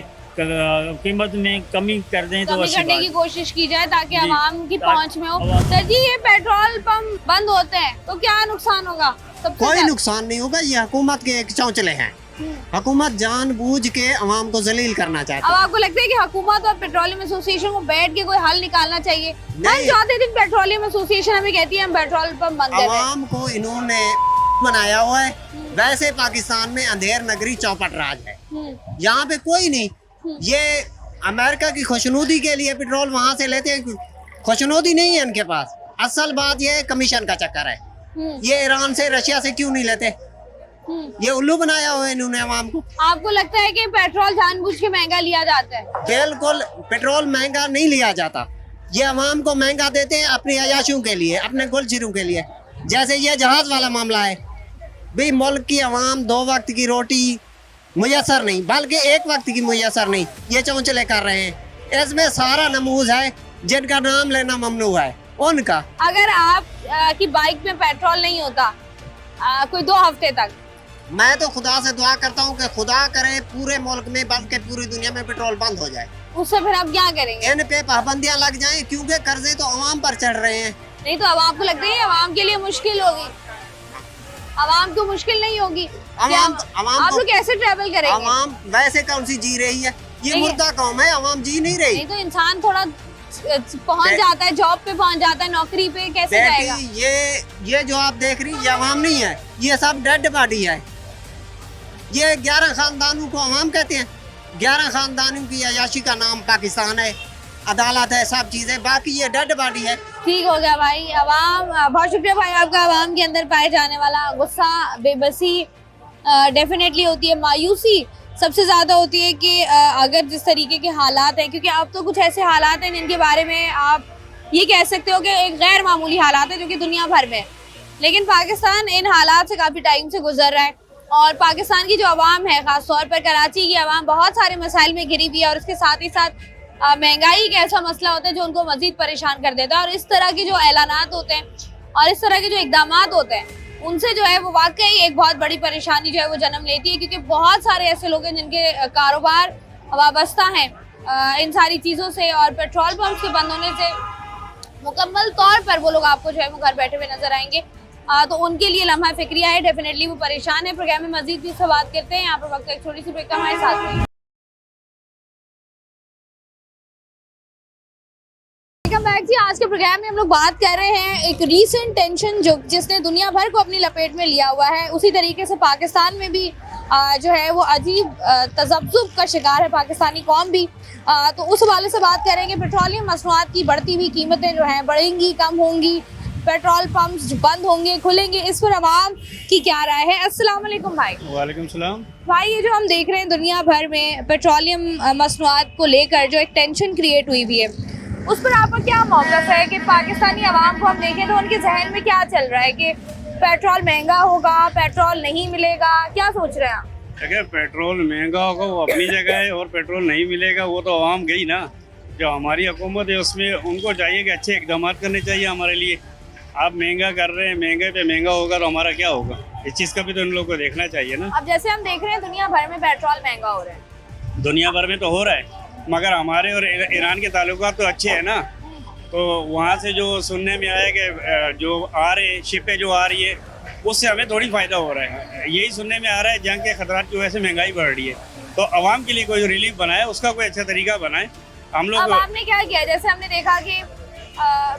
कीमत में कमी कर दें तो कमी करने की कोशिश की जाए ताकि जी, आवाम की पहुंच में हो। सर जी, ये पेट्रोल पंप बंद होते हैं तो क्या नुकसान होगा? कोई नुकसान नहीं होगा, ये हुकूमत के एक चौंचले हैं। हुकूमत जानबूझ के अवाम को जलील करना चाहती अब है। आपको लगता है कि हुकूमत और पेट्रोलियम एसोसिएशन को बैठ के कोई हल निकालना चाहिए? हर चौथे दिन पेट्रोलियम एसोसिएशन हमें कहती है हम पेट्रोल पंप बंद कर रहे हैं। अवाम को इन्होंने बनाया हुआ है। वैसे पाकिस्तान में अंधेर नगरी चौपट राज है, यहाँ पे कोई नहीं। ये अमेरिका की खुशनुदी के लिए पेट्रोल वहाँ से लेते हैं, खुशनुदी नहीं है इनके पास। असल बात ये कमीशन का चक्कर है। ये ईरान से रशिया से क्यों नहीं लेते? ये उल्लू बनाया हुआ है इन्होंने अवाम को। आपको लगता है कि पेट्रोल जानबूझ के महंगा लिया जाता है? बिल्कुल, पेट्रोल महंगा नहीं लिया जाता। ये अवाम को महंगा देते हैं अपनी अयाशियों के लिए, अपने गुलचिरों के लिए। जैसे ये जहाज वाला मामला है, भाई मुल्क की अवाम 2 वक्त की रोटी मुयसर नहीं, बल्कि 1 वक्त की मुयसर नहीं, ये चौंचले कर रहे हैं। इसमें सारा नमूज है जिनका नाम लेना ममनू है उनका। अगर आप की बाइक में पेट्रोल नहीं होता कोई 2 हफ्ते तक, मैं तो खुदा से दुआ करता हूँ कि खुदा करे पूरे मुल्क में बल्कि पूरी दुनिया में पेट्रोल बंद हो जाए। उससे फिर आप क्या करेंगे? इन पे पाबंदियां लग जाएं, क्योंकि कर्जे तो अवाम पर चढ़ रहे हैं। नहीं तो अब आपको लगता है अवाम के लिए मुश्किल होगी? अवाम को मुश्किल नहीं होगी। आप लोग कैसे ट्रैवल करेंगे? अवाम वैसे कौन सी जी रही है? ये मुर्दा कौम है, अवाम जी नहीं रही। नहीं तो इंसान थोड़ा पहुंच जाता है, जॉब पे पहुंच जाता है, नौकरी पे कैसे जाएगा? ये जो आप देख रही ये अवाम नहीं है, ये सब डेड बॉडी है। ये 11 खानदानों को अवाम कहते हैं। 11 खानदानों की अयाशी का नाम पाकिस्तान है, अदालत है, सब चीजें। बाकी ये डेड बॉडी है। ठीक हो गया भाई। अवाम, बहुत शुक्रिया भाई आपका। अवाम के अंदर पाए जाने वाला गुस्सा, बेबसी डेफिनेटली होती है, मायूसी सबसे ज़्यादा होती है कि अगर जिस तरीके के हालात हैं, क्योंकि अब तो कुछ ऐसे हालात हैं जिनके बारे में आप ये कह सकते हो कि एक गैर मामूली हालात है जो कि दुनिया भर में, लेकिन पाकिस्तान इन हालात से काफ़ी टाइम से गुजर रहा है। और पाकिस्तान की जो आवाम है, ख़ासतौर पर कराची की आवाम, बहुत सारे मसाइल में घिरी हुई है। और इसके साथ ही साथ महंगाई एक ऐसा मसला होता है जो उनको मज़ीद परेशान कर देता है। और इस तरह के जो ऐलानात होते हैं और इस तरह के जो इक़दामात होते हैं, उनसे जो है वो वाकई एक बहुत बड़ी परेशानी जो है वो जन्म लेती है, क्योंकि बहुत सारे ऐसे लोग हैं जिनके कारोबार वाबस्ता हैं इन सारी चीज़ों से। और पेट्रोल पंप के बंद होने से मुकम्मल तौर पर वो लोग आपको जो है वो घर बैठे हुए नजर आएंगे। तो उनके लिए लम्हा फिक्रिया है, डेफिनेटली वो परेशान है। प्रोग्राम में मजीद भी बात करते हैं। यहाँ पर वक्त एक छोटी सी ब्रेक का हमारे साथ में। आज के प्रोग्राम में हम लोग बात कर रहे हैं एक रीसेंट टेंशन जो जिसने दुनिया भर को अपनी लपेट में लिया हुआ है। उसी तरीके से पाकिस्तान में भी जो है वो अजीब तज़ब्ज़ुब का शिकार है पाकिस्तानी कौम भी। तो उस हवाले से बात करेंगे। पेट्रोलियम मसनूआत की बढ़ती हुई कीमतें जो हैं बढ़ेंगी, कम होंगी, पेट्रोल पंप्स बंद होंगे, खुलेंगे, इस पर आवाम की क्या राय है? अस्सलाम वालेकुम भाई। वालेकुम सलाम भाई, ये जो हम देख रहे हैं दुनिया भर में पेट्रोलियम मसनूआत को लेकर जो एक टेंशन क्रिएट हुई भी है, उस पर आपका क्या मौक़िफ़ है कि पाकिस्तानी आवाम को हम देखें तो उनके जहन में क्या चल रहा है कि पेट्रोल महंगा होगा, पेट्रोल नहीं मिलेगा, क्या सोच रहे हैं आप? अगर पेट्रोल महंगा होगा वो अपनी जगह है, और पेट्रोल नहीं मिलेगा वो तो आवाम गई ना। जो हमारी हुकूमत है उसमें उनको चाहिए कि अच्छे इक़दाम करने चाहिए हमारे लिए। आप महंगा कर रहे हैं, महंगे पे महंगा होगा तो हमारा क्या होगा? इस चीज़ का भी तो इन लोगों को देखना चाहिए ना। अब जैसे हम देख रहे हैं दुनिया भर में पेट्रोल महंगा हो रहा है, दुनिया भर में तो हो रहा है, मगर हमारे और ईरान के ताल्लुकात तो अच्छे हैं ना। तो वहाँ से जो सुनने में आया कि जो आ रहे शिपें जो आ रही है उससे हमें थोड़ी फ़ायदा हो रहा है। यही सुनने में आ रहा है जंग के खतरात की वजह से महंगाई बढ़ रही है, तो आवाम के लिए कोई रिलीफ बनाए, उसका कोई अच्छा तरीका बनाए हम लोग। अब आपने क्या किया? जैसे हमने देखा कि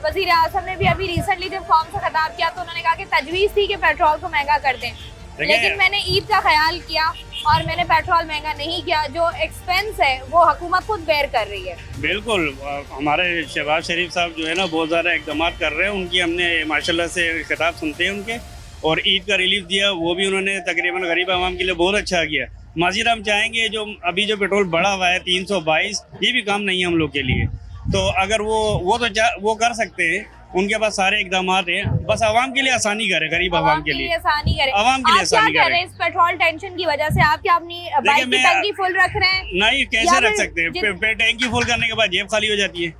वज़ीर आज़म ने भी अभी रिसेंटली जब कौम से खिताब किया तो उन्होंने कहा कि तजवीज़ थी कि पेट्रोल को महंगा कर दें, लेकिन मैंने ईद का ख्याल किया और मैंने पेट्रोल महंगा नहीं किया। जो एक्सपेंस है वो हुकूमत खुद बेयर कर रही है। बिल्कुल, हमारे शहबाज शरीफ साहब जो है ना बहुत ज़्यादा इक़दाम कर रहे हैं। उनकी हमने माशाल्लाह से खिताब सुनते हैं उनके, और ईद का रिलीफ दिया वो भी उन्होंने तकरीबन गरीब आवाम के लिए बहुत अच्छा किया। मज़ीद हम चाहेंगे जो अभी जो पेट्रोल बढ़ा हुआ है 322, ये भी काम नहीं है हम लोग के लिए। तो अगर वो कर सकते हैं, उनके पास सारे इक़दाम हैं, बस आवाम के लिए आसानी करे, गरीब आवाम के लिए आसानी करे, आवाम के लिए आसानी करे। इस पेट्रोल टेंशन की वजह से आप क्या अपनी बाइक की टंकी फुल रख रहे हैं? नहीं, कैसे रख सकते हैं? टैंकी फुल करने के बाद जेब खाली हो जाती है।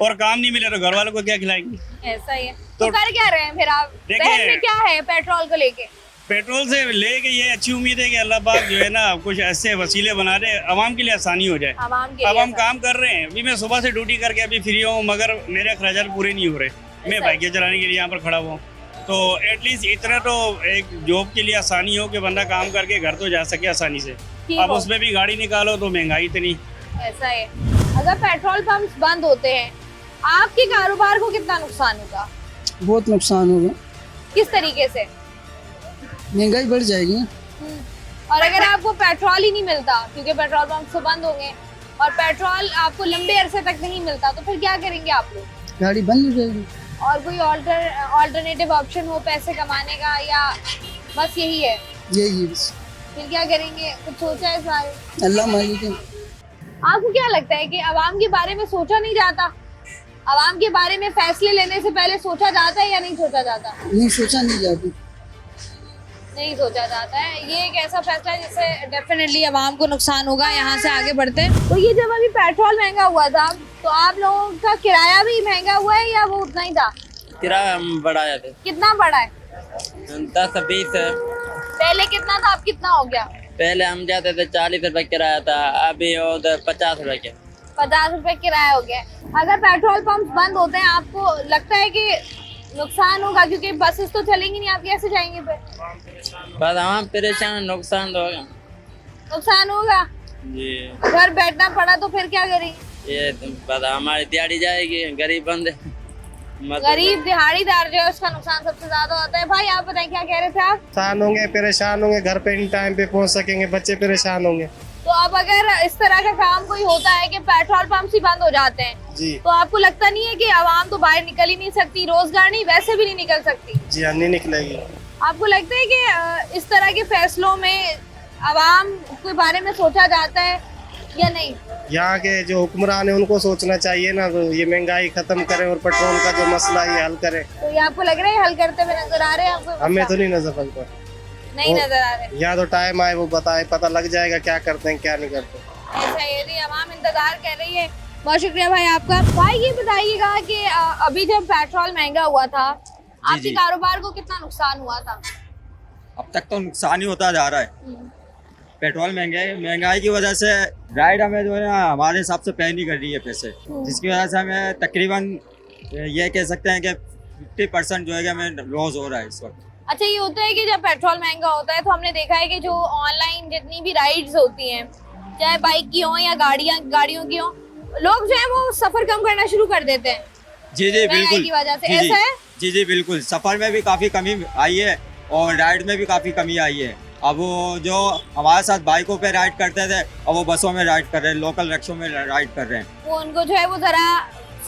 और काम नहीं मिले तो घर वालों को क्या खिलाएंगे? ऐसा ही है। तो कर क्या रहे हैं फिर आप? जहन में क्या है पेट्रोल को लेके? पेट्रोल से लेके ये अच्छी उम्मीद है कि अल्लाह पाक जो है ना कुछ ऐसे वसीले बना दे, आवाम के लिए आसानी हो जाए। अब हम काम कर रहे हैं, अभी मैं सुबह से ड्यूटी करके अभी फ्री हूँ, मगर मेरे अखराजात पूरे नहीं हो रहे। मैं बाइकें चलाने के लिए यहाँ पर खड़ा हुआ हूँ, तो एटलीस्ट इतना तो एक जॉब के लिए आसानी हो कि बंदा काम करके घर तो जा सके आसानी से। अब उसमें भी गाड़ी निकालो तो महंगाई इतनी। ऐसा है। अगर पेट्रोल पंप बंद होते हैं आपके कारोबार को कितना नुकसान होगा? बहुत नुकसान होगा। किस तरीके से? महंगाई बढ़ जाएगी। और अगर आपको पेट्रोल ही नहीं मिलता, क्योंकि पेट्रोल पंप तो बंद होंगे और पेट्रोल आपको लंबे अरसे तक नहीं मिलता, तो फिर क्या करेंगे आप लोग? गाड़ी बंद हो जाएगी। और कोई ऑल्टरनेटिव ऑप्शन हो पैसे कमाने का, या बस यही है? यही बस। फिर क्या करेंगे? कुछ सोचा है इस बारे में? अल्लाह मालिक है। आपको क्या लगता है कि आवाम के बारे में सोचा नहीं जाता? आवाम के बारे में फैसले लेने से पहले सोचा जाता है या नहीं सोचा जाता? नहीं, सोचा नहीं जाती। नहीं सोचा जाता है। ये एक ऐसा फैसला है जिससे डेफिनेटली आवाम को नुकसान होगा। यहाँ से आगे बढ़ते हैं। तो ये जब अभी पेट्रोल महंगा हुआ था तो आप लोगों का किराया भी महंगा हुआ है या वो उतना ही था? किराया हम बढ़ाया थे। कितना बढ़ा है? 10 से 20 है। पहले कितना था, अब कितना हो गया? पहले हम जाते थे 40 रुपए किराया था, अभी उधर 50 रुपए के 50 रुपए किराया हो गया। अगर पेट्रोल पंप बंद होते हैं आपको लगता है कि नुकसान होगा? क्योंकि बसेस तो चलेंगी नहीं, आप कैसे जाएंगे फिर? बस हम परेशान, नुकसान तो होगा। नुकसान होगा जी। घर बैठना पड़ा तो फिर क्या करेंगे? ये बस हमारी दिहाड़ी जाएगी, गरीब बंदे। गरीब दिहाड़ीदार जो है उसका नुकसान सबसे ज्यादा होता है। भाई आप बताएं क्या कह रहे थे आप? नुकसान होंगे, परेशान होंगे, घर पे इन टाइम पे पहुंच सकेंगे, बच्चे परेशान होंगे। तो अब अगर इस तरह का काम कोई होता है कि पेट्रोल पंप ही बंद हो जाते हैं जी, तो आपको लगता नहीं है कि आवाम तो बाहर निकल ही नहीं सकती, रोजगार नहीं वैसे भी नहीं निकल सकती? जी हाँ, नहीं निकलेगी। आपको लगता है कि इस तरह के फैसलों में आवाम के बारे में सोचा जाता है या नहीं? यहाँ के जो हुक्मरान है उनको सोचना चाहिए ना, तो ये महंगाई खत्म करें और पेट्रोल का जो मसला है ये हल करें। तो ये आपको लग रहा है हल करते हुए नजर आ रहे हैं आपको? हमें तो नहीं नजर पड़ता। नहीं नजर आ रहे। यहाँ तो टाइम आए वो बताए, पता लग जाएगा क्या करते हैं क्या नहीं करते। ऐसा ये जी आवाम इंतजार कर रही है। बहुत शुक्रिया भाई आपका। भाई ये बताइएगा कि अभी जब पेट्रोल महंगा हुआ था आपके कारोबार को कितना नुकसान हुआ था? अब तक तो नुकसान ही होता जा रहा है। पेट्रोल महंगाई की वजह से राइड हमें जो है ना हमारे हिसाब से पे नहीं कर रही है पैसे, जिसकी वजह से हमें तकरीबन ये कह सकते हैं कि 50% जो है कि हमें लॉस हो रहा है इस वक्त। अच्छा, ये होता है कि जब पेट्रोल महंगा होता है तो हमने देखा है कि जो ऑनलाइन जितनी भी राइड्स होती हैं, चाहे बाइक की हो या गाड़ियों की हो, लोग जो है वो सफर कम करना शुरू कर देते हैं। जी बिल्कुल की वजह से ऐसा है? जी बिल्कुल। सफर में भी काफी कमी आई है और राइड में भी काफी कमी आई है। अब वो जो हमारे साथ बाइकों पे राइड करते थे अब वो बसों में राइड कर रहे हैं, लोकल रिक्शों में राइड कर रहे हैं। वो उनको जो है वो जरा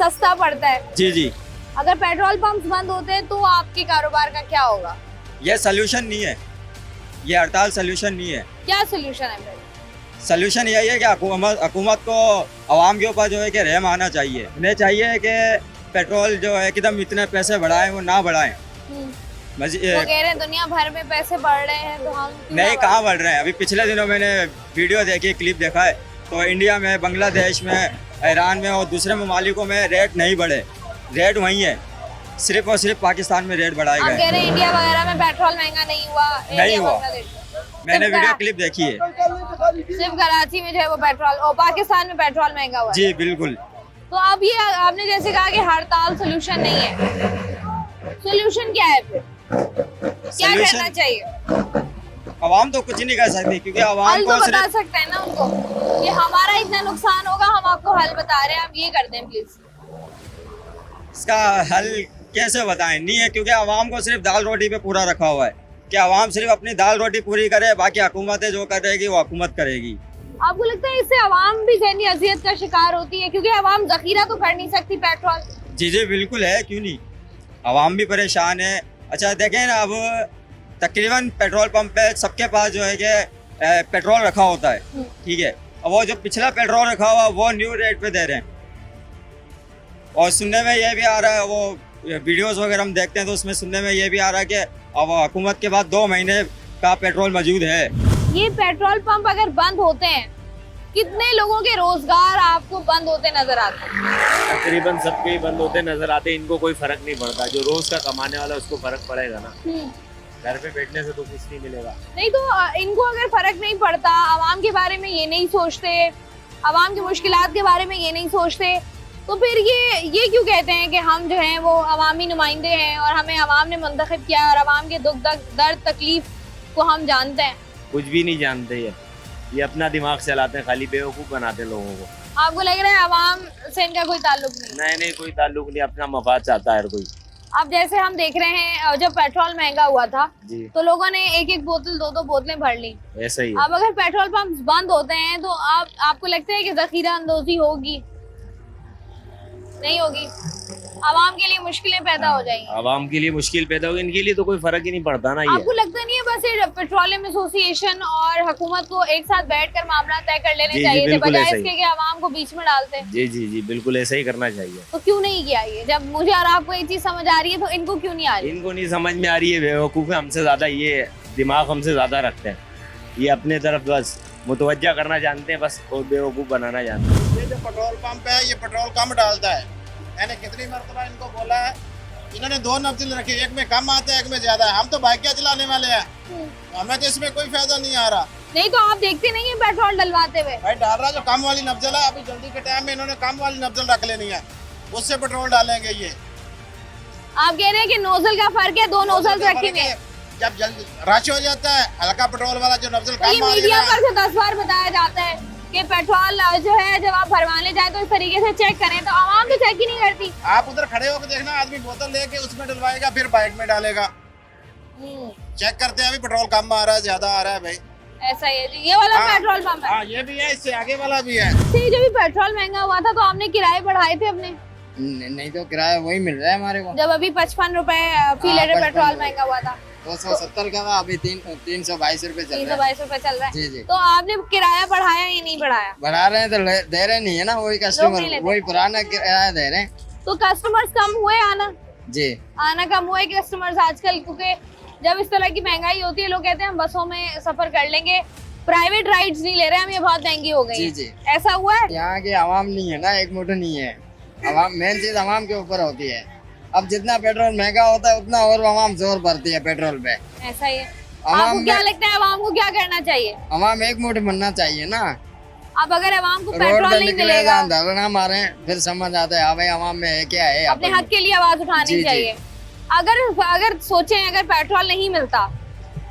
सस्ता पड़ता है। जी। अगर पेट्रोल पंप बंद होते हैं तो आपके कारोबार का क्या होगा? ये सोल्यूशन नहीं है, ये हड़ताल सोल्यूशन नहीं है। क्या सोल्यूशन है फिर? सोल्यूशन यही है कि हुकूमत को आवाम के ऊपर जो है कि रहम आना चाहिए। उन्हें चाहिए कि पेट्रोल जो है एकदम इतने पैसे बढ़ाएं वो ना बढ़ाएं। वो कह रहे हैं दुनिया भर में पैसे बढ़ रहे हैं तो हम नहीं, कहाँ बढ़ रहे हैं? अभी पिछले दिनों मैंने वीडियो देखी, क्लिप देखा है, तो इंडिया में, बांग्लादेश में, ईरान में और दूसरे ममालिकों में रेट नहीं बढ़े, रेट वही है। सिर्फ और सिर्फ पाकिस्तान में रेट बढ़ाए गए। कह रहे हैं इंडिया वगैरह में पेट्रोल महंगा नहीं हुआ। नहीं हुआ, मैंने वीडियो क्लिप देखी है। सिर्फ कराची में जो है वो पेट्रोल, और पाकिस्तान में पेट्रोल महंगा हुआ। जी बिल्कुल। तो अब ये आपने जैसे कहा कि हड़ताल सोल्यूशन नहीं है, सोल्यूशन क्या है फिर? क्या करना चाहिए? आवाम तो कुछ नहीं कर सकती, क्योंकि आवाम को बता सकते हैं ना उनको कि हमारा इतना नुकसान होगा, हम आपको हल बता रहे हैं, आप ये कर दें प्लीज। इसका हल कैसे बताएं? नहीं है, क्योंकि आवाम को सिर्फ दाल रोटी पे पूरा रखा हुआ है कि आवाम सिर्फ अपनी दाल रोटी पूरी करे, बाकी हुकूमतें जो करेगी वो हुकूमत करेगी। आपको लगता है इससे आवाम भी ज़हनी अजियत का शिकार होती है, क्योंकि आवाम जखीरा तो कर नहीं सकती पेट्रोल? जी बिल्कुल है, क्यों नहीं, आवाम भी परेशान है। अच्छा देखें ना, अब तकरीबन पेट्रोल पंप पे सबके पास जो है कि पेट्रोल रखा होता है, ठीक है, अब वो जो पिछला पेट्रोल रखा हुआ वो न्यू रेट पे दे रहे हैं। और सुनने में ये भी आ रहा है, वो वीडियोस वगैरह हम देखते हैं तो उसमें सुनने में ये भी आ रहा है कि अब हुकूमत के बाद 2 महीने का पेट्रोल मौजूद है। ये पेट्रोल पंप अगर बंद होते हैं कितने लोगों के रोजगार आपको बंद होते नजर आते हैं? तकरीबन सबके ही बंद होते नजर आते, इनको कोई फर्क नहीं पड़ता। जो रोज का कमाने वाला उसको फर्क पड़ेगा ना, घर पे बैठने से तो कुछ नहीं मिलेगा। नहीं तो इनको अगर फर्क नहीं पड़ता, आवाम के बारे में ये नहीं सोचते, आवाम की मुश्किलात के बारे में ये नहीं सोचते, तो फिर ये क्यों कहते हैं कि हम जो हैं वो अवामी नुमाइंदे हैं और हमें अवाम ने मुंतखब किया और अवाम के दुख दर्द तकलीफ को हम जानते हैं? कुछ भी नहीं जानते ये अपना दिमाग चलाते हैं, खाली बेवकूफ़ बनाते हैं लोगों को। आपको लग रहा है अवाम से इनका कोई ताल्लुक नहीं? नहीं, कोई ताल्लुक नहीं, अपना मफाद चाहता है हर कोई। अब जैसे हम देख रहे हैं जब पेट्रोल महंगा हुआ था जी, तो लोगों ने एक बोतल दो बोतलें भर ली। ऐसा ही है। अब अगर पेट्रोल पंप बंद होते हैं तो आपको लगता है कि जखीरा अंदोजी होगी? नहीं होगी, आवाम के लिए मुश्किलें पैदा हो जाएंगी। आवाम के लिए मुश्किल पैदा होगी, इनके लिए तो कोई फर्क ही नहीं पड़ता ना। आपको लगता नहीं है बस ये पेट्रोलियम एसोसिएशन और हुकूमत को एक साथ बैठकर मामला तय कर लेने चाहिए थे, बजाय इसके कि आवाम को बीच में डालते? जी, बिल्कुल ऐसा ही करना चाहिए। तो क्यों नहीं किया ये? जब मुझे और आपको ये चीज समझ आ रही है तो इनको क्यों नहीं आ रही? इनको नहीं समझ में आ रही है, बेवकूफ़ है हमसे ज्यादा, ये दिमाग हमसे ज्यादा रखते हैं, ये अपने तरफ बस मुतवज्जा करना जानते हैं बस, और बेवकूफ़ बनाना जानते हैं। ये जो पेट्रोल पंप है ये पेट्रोल कम डालता है, मैंने कितनी मरतबा इनको बोला है। इन्होंने 2 नब्ज़ल रखी, एक में कम आता है, एक में ज्यादा है। हम तो बाइक क्या चलाने वाले हैं, हमें तो इसमें कोई फायदा नहीं आ रहा। नहीं तो आप देखते नहीं है पेट्रोल डलवाते हुए? भाई डाल रहा जो कम वाली नब्ज़ल है, अभी जल्दी के टाइम में इन्होंने कम वाली नब्ज़ल रख लेनी है, उससे पेट्रोल डालेंगे। ये आप कह रहे हैं कि नोजल का फर्क है, 2 नोजल रखेंगे। जब जल्दी रश हो जाता है हल्का पेट्रोल वाला जो नब्ज़ल तो कम वाली मीडिया है, पर से 10 बार बताया जाता है कि पेट्रोल जो है जब आप भरवाने जाए तो इस तरीके से चेक करें, तो आवाम तो चेक ही नहीं करती। आप उधर खड़े होकर देखना, आदमी बोतल लेके उसमें डलवाएगा फिर बाइक में डालेगा। चेक करते हैं अभी पेट्रोल कम आ रहा है ज्यादा आ रहा है भाई। ऐसा ही है जी, ये वाला पेट्रोल पंप है। हाँ ये भी है, इससे आगे वाला भी है। जब भी पेट्रोल महंगा हुआ था तो आपने किराए बढ़ाए थे अपने? नहीं तो किराया वही मिल रहा है हमारे को। जब अभी 55 रुपए फी लीटर पेट्रोल महंगा हुआ था 270 का था, अभी 322 रुपए चल रहा है। 322 रुपए चल रहा है। जी। तो आपने किराया बढ़ाया या नहीं बढ़ाया? बढ़ा रहे हैं तो दे रहे नहीं है ना, वही कस्टमर वही पुराना किराया दे रहे हैं। तो कस्टमर्स कम हुए आना? जी, आना कम हुए कस्टमर्स आजकल, क्योंकि जब इस तरह की महंगाई होती है लोग कहते हैं हम बसों में सफर कर लेंगे, प्राइवेट राइड्स नहीं ले रहे हम, ये बहुत महंगी हो गई। जी। ऐसा हुआ है? यहाँ की आवाम नहीं है ना, एक मुठ्ठी नहीं है। आवाम मेन चीज आवाम के ऊपर होती है। अब जितना पेट्रोल महंगा होता है उतना और आवाम जोर भरती है पेट्रोल पे। ऐसा ही है। आपको क्या लगता है आवाम को क्या करना चाहिए? आवाम एक मुट्ठी बनना चाहिए ना। अब अगर आवाम को पेट्रोल नहीं मिलेगा, धरना मारे, फिर समझ आता है भाई आवाम में है क्या है। अपने हक के लिए आवाज उठानी चाहिए। अगर सोचें अगर पेट्रोल नहीं मिलता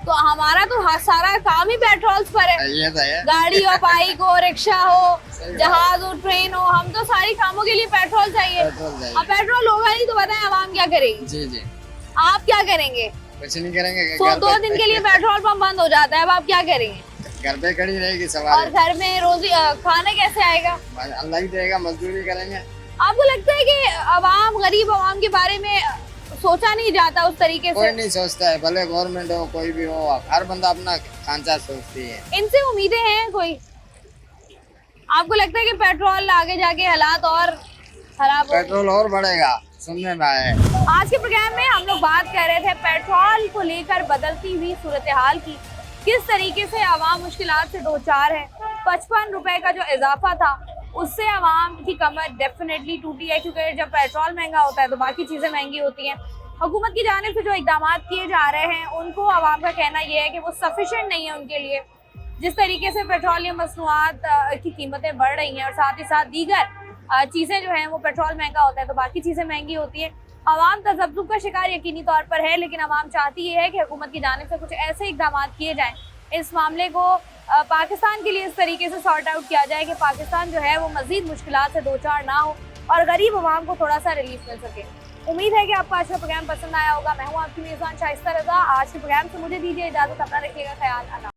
तो हमारा तो सारा काम ही पेट्रोल पर है। ये तो है। गाड़ी हो, बाइक हो, रिक्शा हो, जहाज हो, ट्रेन हो, हम तो सारी कामों के लिए पेट्रोल चाहिए। अब पेट्रोल होगा नहीं तो बताएं आवाम क्या करेगी? जी। आप क्या करेंगे? कुछ नहीं करेंगे। तो 2 दिन के लिए पेट्रोल पंप बंद हो जाता है, अब आप क्या करेंगे? घर पे खड़ी रहेगी और सवारी। घर में रोजी खाने कैसे आएगा? अल्लाह ही देगा, मजदूरी करेंगे। आपको लगता है कि आवाम, गरीब आवाम के बारे में सोचा नहीं जाता उस तरीके से? कोई नहीं सोचता है, भले गवर्नमेंट हो कोई भी हो, हर बंदा अपना खांचा सोचती है। इनसे उम्मीदें हैं कोई? आपको लगता है कि पेट्रोल आगे जाके हालात और खराब हो? पेट्रोल और बढ़ेगा, सुनने में आया है। आज के प्रोग्राम में हम लोग बात कर रहे थे पेट्रोल को लेकर बदलती हुई सूरत हाल की, किस तरीके से आवाम मुश्किलात से 2-4 है। 55 रुपए का जो इजाफा था उससे आवाम की कमर डेफिनेटली टूटी है, क्योंकि जब पेट्रोल महंगा होता है तो बाकी चीज़ें महंगी होती हैं। हुकूमत की जानिब से जो इक़दाम किए जा रहे हैं उनको आवाम का कहना यह है कि वो सफिशेंट नहीं है उनके लिए। जिस तरीके से पेट्रोलियम मसनूआत की कीमतें बढ़ रही हैं और साथ ही साथ दीगर चीज़ें जो हैं वो पेट्रोल महंगा होता है तो बाकी चीज़ें महंगी होती हैं। आवाम तज़ब्ज़ुब का शिकार यकीनी तौर पर है, लेकिन आवाम चाहती ये है कि हुकूमत की जानिब से कुछ ऐसे इक़दाम किए जाएँ, इस मामले को पाकिस्तान के लिए इस तरीके से सॉर्ट आउट किया जाए कि पाकिस्तान जो है वो मज़ीद मुश्किलात से 2-4 ना हो और गरीब आवाम को थोड़ा सा रिलीफ मिल सके। उम्मीद है कि आपको आज का प्रोग्राम पसंद आया होगा। मैं हूँ आपकी मेज़बान शाइस्ता रज़ा। आज के प्रोग्राम से मुझे दीजिए इजाज़त, अपना रखिएगा ख्याल।